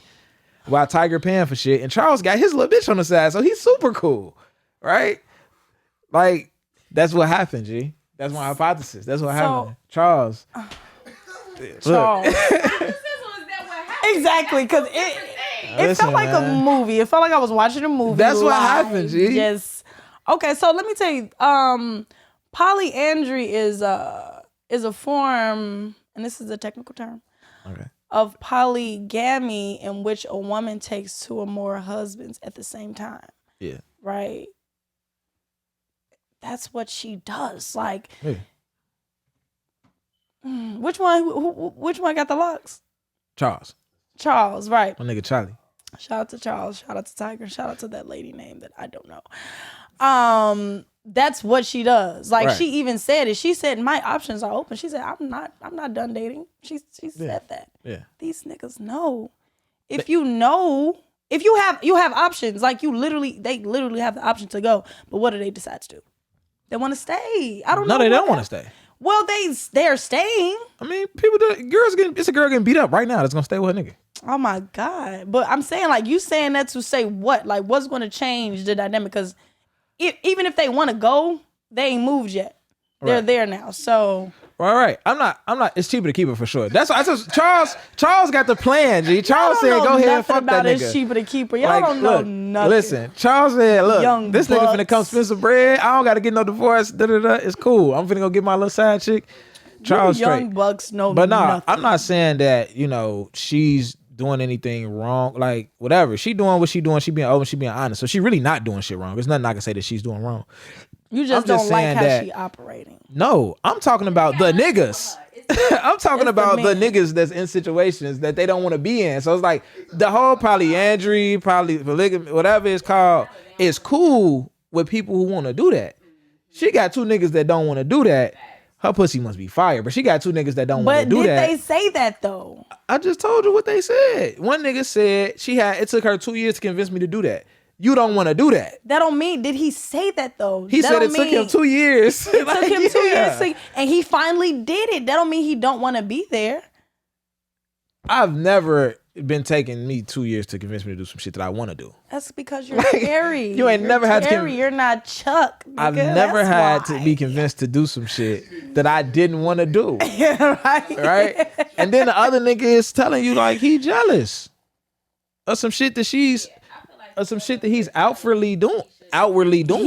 While Tiger paying for shit, and Charles got his little bitch on the side, so he's super cool, right? Like that's what happened, G. That's my hypothesis. That's what happened. Charles. Exactly, because it felt like a movie. It felt like I was watching a movie. That's what happened, G. Yes. Okay, so let me tell you, polyandry is a form, and this is a technical term, of polygamy in which a woman takes two or more husbands at the same time. Yeah. Right? That's what she does. Like, which one got the locks? Charles, right. My nigga Charlie. Shout out to Charles. Shout out to Tiger. Shout out to that lady name that I don't know. That's what she does. Like she even said it. She said my options are open. She said I'm not done dating. She said that. Yeah. These niggas know. If you have options. Like they literally have the option to go. But what do they decide to do? They want to stay. I don't know. No, they don't want to stay. Well, they're staying. I mean, it's a girl getting beat up right now that's gonna stay with her nigga. Oh my God. But I'm saying, like, you saying that to say what? Like, what's going to change the dynamic? Because even if they want to go, they ain't moved yet. They're there now. So. All right. I'm not. It's cheaper to keep it for sure. That's why Charles got the plan, G. Charles said, go ahead and fuck that nigga. It's cheaper to keep it. Y'all don't know nothing. Listen, Charles said, look, this nigga finna come spend some bread. I don't got to get no divorce. It's cool. I'm finna go get my little side chick. Charles young straight. bucks know but nothing. I'm not saying that, she's doing anything wrong. Like, whatever. She doing what she doing. She being open. She being honest. So she really not doing shit wrong. There's nothing I can say that she's doing wrong. You just don't like how she operating. No, I'm talking about the niggas. I'm talking about the niggas that's in situations that they don't want to be in. So it's like the whole polyandry, polygamy, whatever it's called, is cool with people who want to do that. She got two niggas that don't want to do that. Her pussy must be fire, but she got two niggas that don't want to do that. But did they say that though? I just told you what they said. One nigga said it took her 2 years to convince me to do that. You don't want to do that. That don't mean, did he say that though? He said it took him 2 years. It took him 2 years and he finally did it. That don't mean he don't want to be there. I've never been taking me 2 years to convince me to do some shit that I want to do. That's because you're Terry. You're never had to. You're not Chuck. Nigga. I've never had to be convinced to do some shit that I didn't want to do. Right? And then the other nigga is telling you like he jealous of some shit that he's outwardly doing.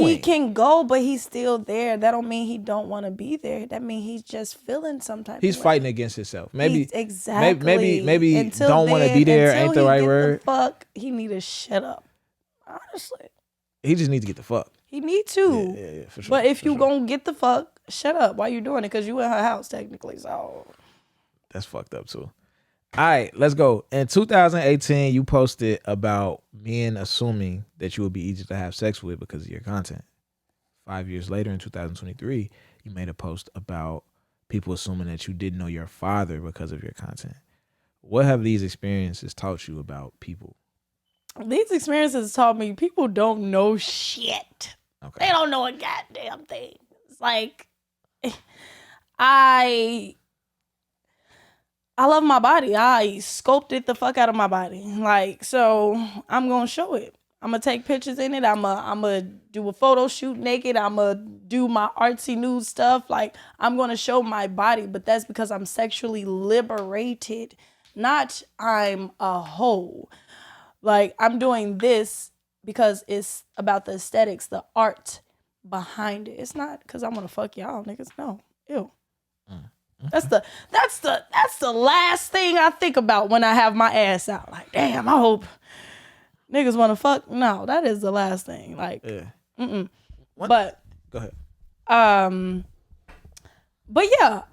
He can go, but he's still there. That don't mean he don't want to be there. That mean he's just feeling some type. He's of fighting against himself. Maybe exactly. Maybe don't want to be there. Ain't the right word. He need to shut up. Honestly, he just needs to get the fuck. He need to. Yeah, for sure. But if you gonna get the fuck, shut up while you doing it, because you in her house technically. So that's fucked up too. All right, let's go. In 2018, you posted about men assuming that you would be easy to have sex with because of your content. 5 years later, in 2023, you made a post about people assuming that you didn't know your father because of your content. What have these experiences taught you about people? These experiences taught me people don't know shit. Okay. They don't know a goddamn thing. It's like, I love my body. I sculpted the fuck out of my body. Like, so I'm going to show it. I'm gonna take pictures in it. I'm gonna do a photo shoot naked. I'm gonna do my artsy nude stuff. Like, I'm gonna show my body, but that's because I'm sexually liberated, not I'm a hoe. Like, I'm doing this because it's about the aesthetics, the art behind it. It's not because I want to fuck y'all niggas. No, ew. That's the last thing I think about when I have my ass out. Like, damn, I hope niggas want to fuck. No, that is the last thing. Like, but go ahead. But yeah,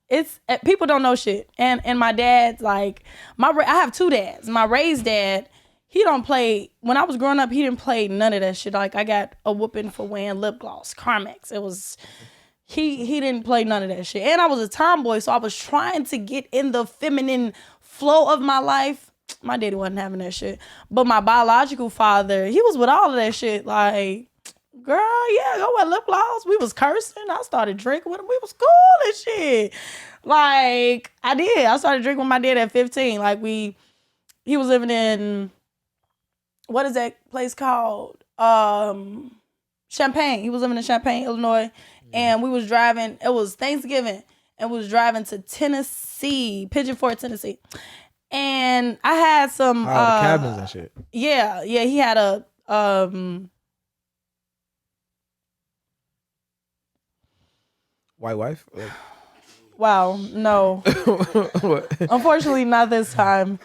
it's people don't know shit. And my dad's like, I have two dads. My raised dad, he don't play. When I was growing up, he didn't play none of that shit. Like, I got a whooping for wearing lip gloss, Carmex. It was. He didn't play none of that shit. And I was a tomboy, so I was trying to get in the feminine flow of my life. My daddy wasn't having that shit. But my biological father, he was with all of that shit. Like, girl, yeah, go wear lip gloss. We was cursing. I started drinking with him. We was cool and shit. Like, I did. I started drinking with my dad at 15. Like, he was living in, what is that place called? Champaign. He was living in Champaign, Illinois. And we was driving, it was Thanksgiving, and we was driving to Tennessee, Pigeon Forge, Tennessee. And I had some the cabins and shit. Yeah, he had a White wife? wow, no. What? Unfortunately, not this time.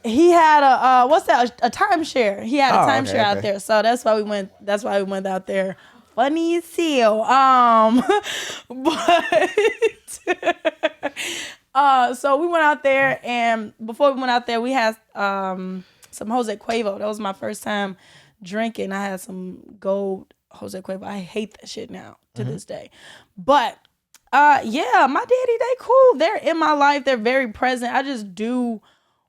He had a what's that? A timeshare. He had a timeshare out there. So that's why we went out there. Funny as hell. But so we went out there, and before we went out there, we had some Jose Cuervo. That was my first time drinking. I had some gold Jose Cuervo. I hate that shit now to this day. But yeah, my daddy, they cool. They're in my life. They're very present. I just do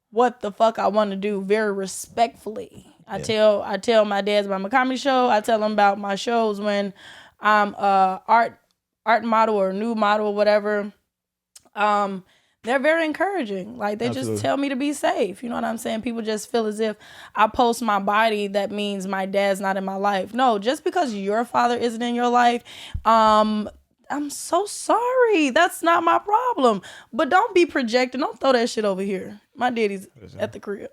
what the fuck I want to do very respectfully. I tell my dads about my comedy show. I tell them about my shows when I'm art model or nude model or whatever. They're very encouraging. Like, they Absolutely. just tell me to be safe. You know what I'm saying? People just feel as if I post my body, that means my dad's not in my life. No, just because your father isn't in your life, I'm so sorry. That's not my problem. But don't be projecting. Don't throw that shit over here. My daddy's at the crib.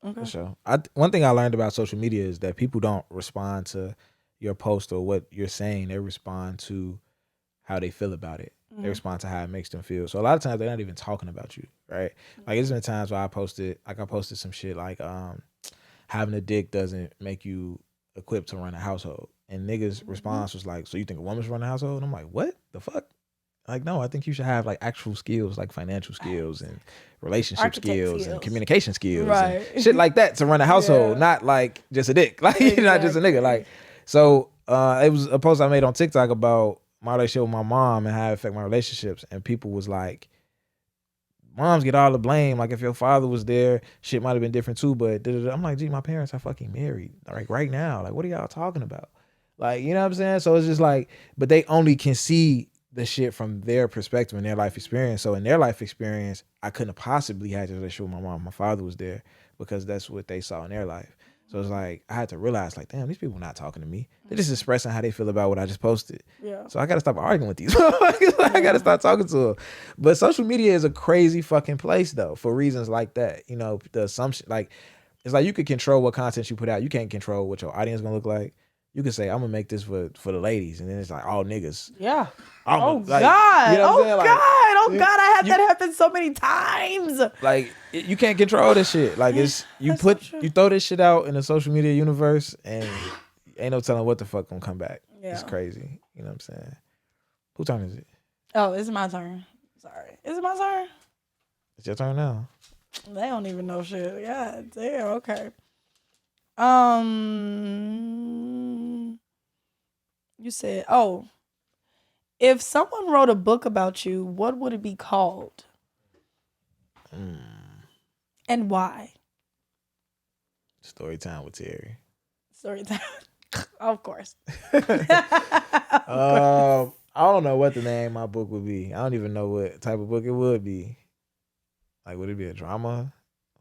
Okay. For sure. One thing I learned about social media is that people don't respond to your post or what you're saying. They respond to how they feel about it. They respond to how it makes them feel. So a lot of times they're not even talking about you, right? Like, there's been times where I posted some shit like having a dick doesn't make you equipped to run a household. And niggas' response was like, so you think a woman should run a household? And I'm like, what the fuck? Like, no, I think you should have like actual skills, like financial skills and relationship skills and communication skills and shit like that to run a household, not like just a dick. Like, you're not just a nigga. Like, so it was a post I made on TikTok about my relationship with my mom and how it affect my relationships. And people was like, moms get all the blame. Like, if your father was there, shit might have been different too. But I'm like, gee, my parents are fucking married. Like, right now. Like, what are y'all talking about? Like, you know what I'm saying? So it's just like, but they only can see the shit from their perspective and their life experience. So in their life experience, I couldn't have possibly had a relationship with my mom. My father was there because that's what they saw in their life. So it's like, I had to realize, like, damn, these people not talking to me. They're just expressing how they feel about what I just posted. Yeah. So I got to stop arguing with these. I got to start talking to them. But social media is a crazy fucking place, though, for reasons like that. You know, the assumption, like, it's like you could control what content you put out. You can't control what your audience going to look like. You can say, I'm going to make this for the ladies. And then it's like, all niggas. Yeah. God. You know what I'm saying? God. I had that happen so many times. Like, you can't control this shit. Like, it's you throw this shit out in the social media universe and ain't no telling what the fuck gonna come back. Yeah. It's crazy. You know what I'm saying? Whose turn is it? Oh, it's my turn. Sorry. Is it my turn? It's your turn now. They don't even know shit. God damn, okay. You said, if someone wrote a book about you, what would it be called? And why? Storytime with Terry. Storytime. Of course. I don't know what the name of my book would be. I don't even know what type of book it would be. Like, would it be a drama?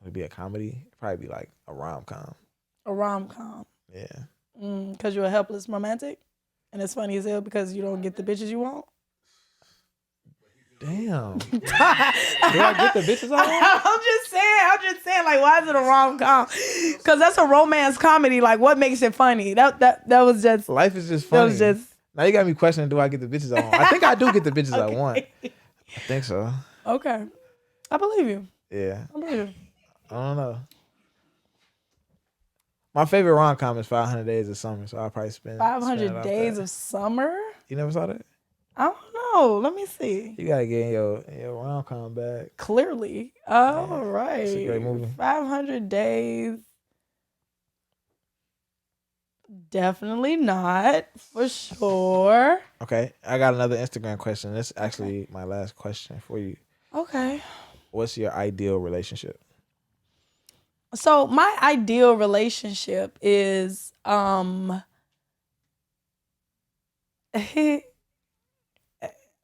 Would it be a comedy? It'd probably be like a rom-com. A rom-com. Yeah. Because you're a helpless romantic? And it's funny as hell because you don't get the bitches you want? Damn. Do I get the bitches I want? I'm just saying, like, why is it a rom-com? Because that's a romance comedy. Like, what makes it funny? That was just... Life is just funny. That was just... Now you got me questioning, do I get the bitches I want? I think I do get the bitches I want. I think so. Okay. I believe you. Yeah. I believe you. I don't know. My favorite rom-com is 500 Days of Summer, so I'll probably spend 500 Days of Summer? You never saw that? I don't know. Let me see. You gotta get in your rom-com bag. Clearly. Oh, right. It's a great movie. 500 Days. Definitely not, for sure. Okay, I got another Instagram question. This is actually my last question for you. Okay. What's your ideal relationship? So my ideal relationship is my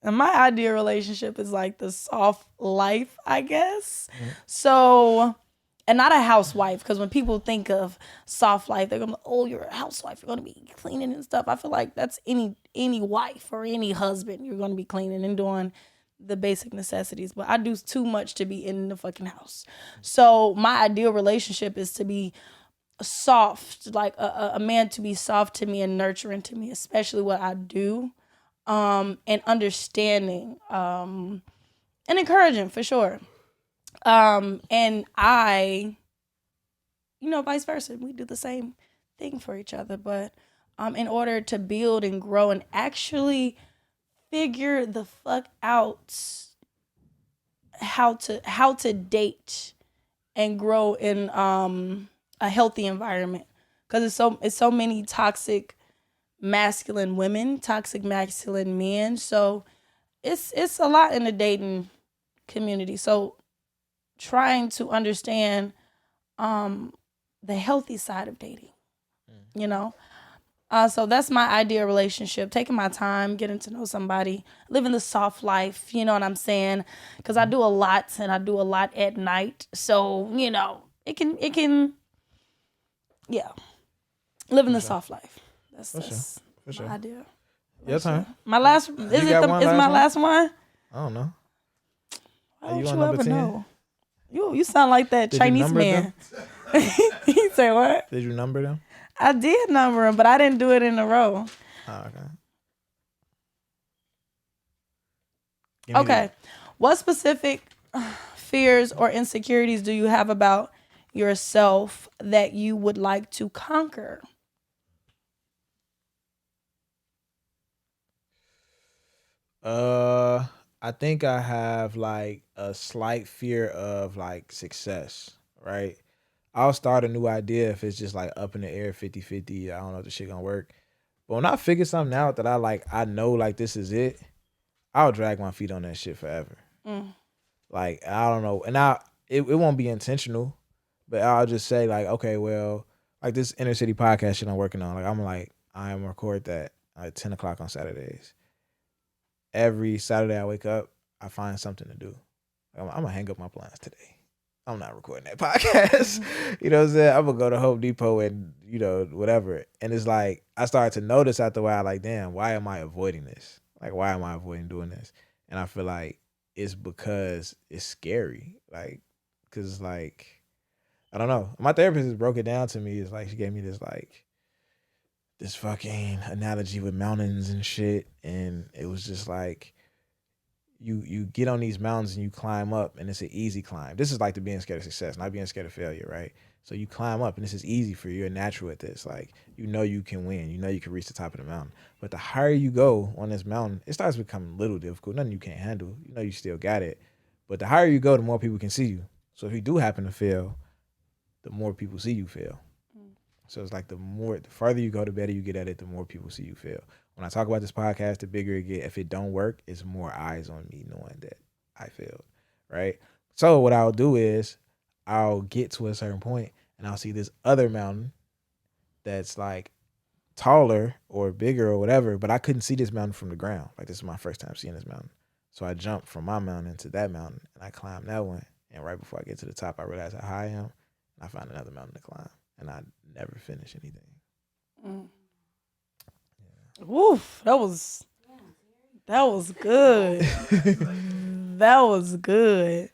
ideal relationship is like the soft life, I guess. Mm-hmm. So, and not a housewife, because when people think of soft life, they're gonna be, oh, you're a housewife, you're gonna be cleaning and stuff. I feel like that's any wife or any husband, you're gonna be cleaning and doing the basic necessities, but I do too much to be in the fucking house. So my ideal relationship is to be soft, like a man to be soft to me and nurturing to me, especially what I do, and understanding, and encouraging for sure. And I, vice versa. We do the same thing for each other, but in order to build and grow and actually figure the fuck out how to date and grow in a healthy environment, because it's so many toxic masculine women, toxic masculine men, so it's a lot in the dating community. So trying to understand the healthy side of dating, so that's my ideal relationship, taking my time, getting to know somebody, living the soft life, you know what I'm saying? Because I do a lot, and I do a lot at night. So, it can, yeah, living the soft life. That's for my idea. Your turn. My last, is my last one? I don't know. Why don't you ever know? You sound like that Chinese man. He say what? Did you number them? I did number them, but I didn't do it in a row. Oh, okay. Okay. What specific fears or insecurities do you have about yourself that you would like to conquer? I think I have like a slight fear of like success, right? I'll start a new idea if it's just like up in the air 50-50. I don't know if the shit gonna work. But when I figure something out that I know like this is it, I'll drag my feet on that shit forever. Like, I don't know. And it won't be intentional, but I'll just say like, okay, well, like this inner city podcast shit I'm working on, I am record that at 10 o'clock on Saturdays. Every Saturday I wake up, I find something to do. I'm gonna hang up my blinds today. I'm not recording that podcast. You know what I'm saying? I'm gonna go to Home Depot and, whatever. And it's like, I started to notice after a while, like, damn, why am I avoiding this? Like, why am I avoiding doing this? And I feel like it's because it's scary. Like, cause it's like, I don't know. My therapist just broke it down to me. It's like, she gave me this fucking analogy with mountains and shit. And it was just like, you get on these mountains and you climb up, and it's an easy climb. This is like the being scared of success, not being scared of failure, right? So you climb up, and this is easy for you. You're natural at this. Like, you can win. You can reach the top of the mountain. But the higher you go on this mountain, it starts becoming a little difficult. Nothing you can't handle. You still got it. But the higher you go, the more people can see you. So if you do happen to fail, the more people see you fail. So it's like the farther you go, the better you get at it, the more people see you fail. When I talk about this podcast, the bigger it get. If it don't work, it's more eyes on me knowing that I failed, right? So what I'll do is I'll get to a certain point and I'll see this other mountain that's like taller or bigger or whatever, but I couldn't see this mountain from the ground. Like, this is my first time seeing this mountain. So I jumped from my mountain to that mountain and I climbed that one And right before I get to the top, I realize how high I am. And I find another mountain to climb. And I never finish anything. Woof, that was good. That was good.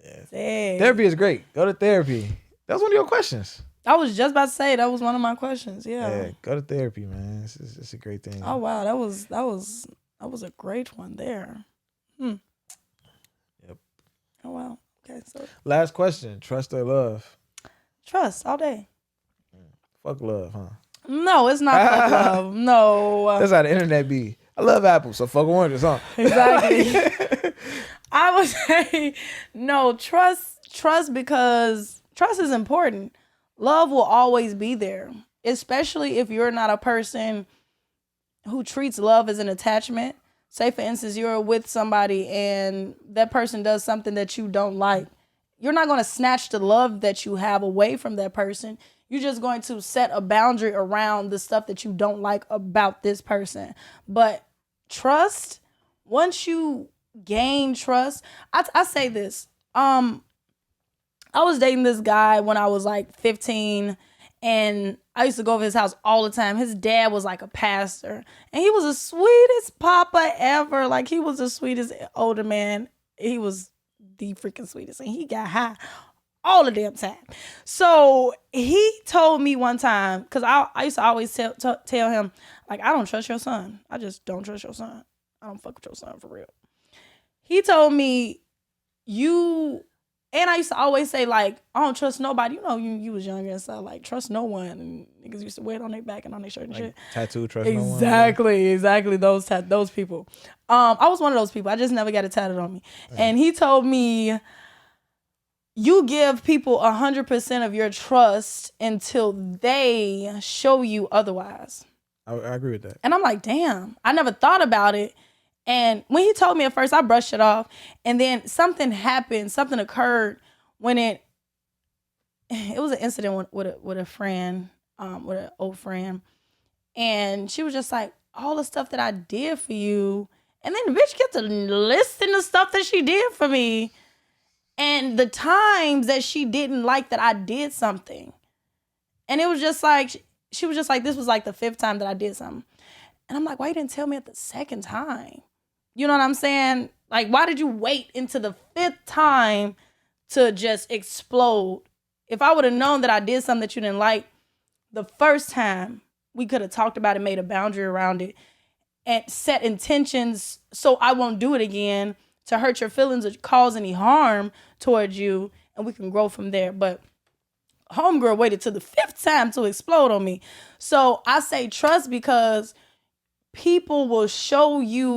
Yeah. Dang. Therapy is great. Go to therapy. That was one of your questions. I was just about to say that was one of my questions. Yeah. Go to therapy, man. It's a great thing. Oh wow, that was a great one there. Yep. Oh wow. Okay, so Last question. Trust or love? trust all day. Fuck love, huh? No, it's not fuck love. No. That's how the internet be. I love Apple, so fuck oranges, huh? Exactly. I would say no, trust because trust is important. Love will always be there, especially if you're not a person who treats love as an attachment. Say, for instance, you're with somebody and that person does something that you don't like. You're not going to snatch the love that you have away from that person. You're just going to set a boundary around the stuff that you don't like about this person. But trust, once you gain trust, I say this. I was dating this guy when I was like 15, and I used to go over his house all the time. His dad was like a pastor, and he was the sweetest papa ever. Like, he was the sweetest older man. He was the freaking sweetest, and he got high all the damn time. So he told me one time, because I used to always tell him, like, I don't trust your son. I just don't trust your son. I don't fuck with your son for real. He told me, and I used to always say, like, I don't trust nobody. You know, you was younger and stuff, like, trust no one. And niggas used to wear it on their back and on their shirt and Like shit. tattoo, trust no one. Exactly. Those people. I was one of those people. I just never got it tatted on me. And he told me, you give people 100% of your trust until they show you otherwise. I agree with that. And I'm like, damn, I never thought about it. And when he told me at first, I brushed it off. And then something occurred when it was an incident with a friend, with an old friend. And she was just like, all the stuff that I did for you. And then the bitch gets to listing the stuff that she did for me. And the times that she didn't like that I did something. And it was just like, she was just like, this was like the 5th time that I did something. And I'm like, why you didn't tell me at the 2nd time? You know what I'm saying? Like, why did you wait until the 5th time to just explode? If I would have known that I did something that you didn't like the first time, we could have talked about it, made a boundary around it, and set intentions so I won't do it again to hurt your feelings or cause any harm towards you, and we can grow from there. But homegirl waited till the 5th time to explode on me. So I say trust because people will show you